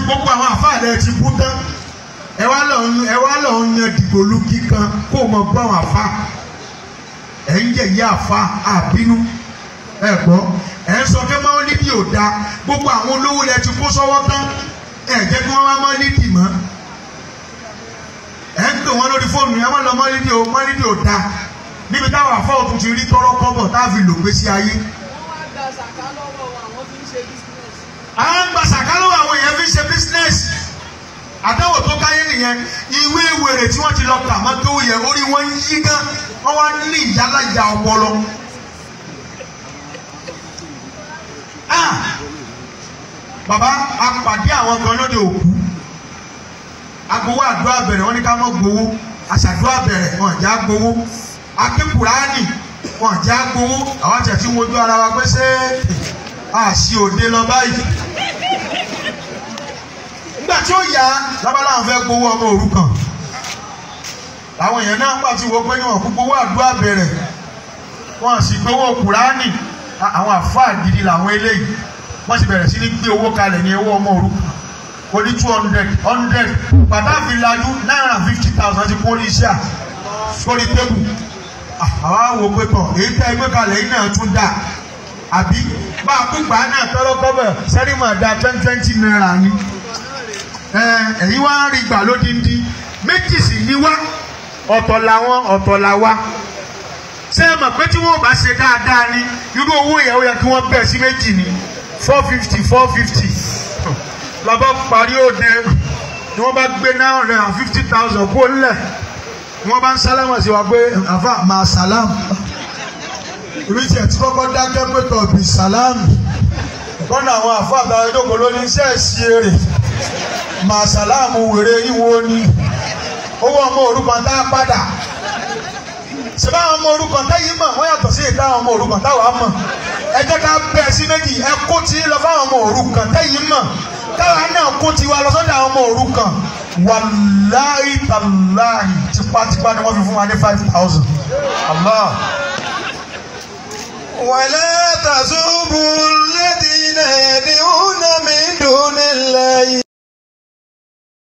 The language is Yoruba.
gbogbo àwọn àfáà rẹ ti bú tán ẹ wá lọ yan dìgbòlú kíkan kó o mọ gbọ́ àwọn àfáà ẹ̀ ń yẹ̀ yẹ́ àfáà àbínú ẹ gbọ́ ẹ̀ ń sọ pé Maulidi ò da gbogbo àwọn olówó rẹ ti kó sọ́wọ́ tán ẹ̀ jẹ́ kí wọ́n wá Maulidi mọ́ ẹ̀ ń pè wọ́n lórí fóònù ẹ̀ wọ́n lọ Maulidi ò da níbi táwọn àfáà òtún ti rí tọrọ kọ́bọ̀ táàfin lò gbé sí ayé. àwọn ń gba sàkálọ́wọ́ àwọn èèyàn fi ń ṣe bísínẹ́sì àdáwò tó káyé nìyẹn ìwé wèrè tí wọ́n ti lọ kà mọ́ tó yẹ orí wọn ń yí gan wọ́n wá ní ìyálàyà ọpọlọ. bàbá apàdé àwọn kan lóde òkú agbowó àdúrà bẹ̀rẹ̀ wọ́n ní ká mọ́ gbowó àṣàdúrà bẹ̀rẹ̀ wọ́n já gbowó akékùránì wọ́n já gbowó àwọn àtẹ̀tí wojú ara wa pé ṣé àṣì òde lọ báyìí. nígbà tí ó yá lábàlá àwọn fẹ́ gbowó ọmọ òrukàn làwọn èèyàn náà pàtó wo pé níwọ̀n kú gbowó àdúrà bẹ̀rẹ̀ wọ́n sì gbowó kùránì àwọn àfáà gidi làwọn eléyìí wọ́n sì bẹ̀rẹ̀ sí ní gbé owó kalẹ̀ ní owó ọmọ òrukàn ó ní 200 pàtàkì lajú $950,000 ti kó ní iṣẹ́ sórí tébù. àwa wo pé tọ̀ èyí tẹ́ ẹgbẹ́ kalẹ̀ yìí náà tún dà àbí bá a kú gbà náà tọ́lọ́ kọ́bẹ̀ sẹ́ni mà dá 20 naira ni ẹ̀yin wá ń rí gbà lódindi méjì sì ní wá ọ̀tọ̀ làwọn ọ̀tọ̀ làwa ṣé ẹ mọ̀ pé tí wọ́n bá ṣe dáadáa ni irú owó yẹn ó yẹ kí wọ́n bẹ̀ sí méjì ni 450 lọ́bọ̀ parí òde ni wọ́n bá gbé $950,000 kó lẹ̀ wọ́n bá ń sálámà sí wa pé àfà máa sàlámù ibi tí ẹ̀ tí kọ́kọ́ dákẹ́ pé tọ̀ bí sàlámù kọ́nà àwọn àfà àtàwọn ìdókòó ló ní iṣẹ́ ìṣe èrè máa sàlámù wèrè ìwò ni owó ọmọ òrukàn tá a padà ṣe bá àwọn ọmọ òrukàn táyì mọ̀ wọ́n yàtọ̀ sí ìta àwọn ọmọ òrukàn táwa mọ̀ ẹ jẹ́ ká bẹ́ẹ̀ sí méjì ẹ kó tí lọ fáwọn ọmọ òrukàn táyì mọ̀ táwa náà kó tiwa lọ sọ́dọ̀ àwọn ọmọ òrukàn wàláhì tàláhì tipátipá ni wọ́n fi fún wa ní 5,000. Allah. ولا تسبوا الذين يدعون من دون الله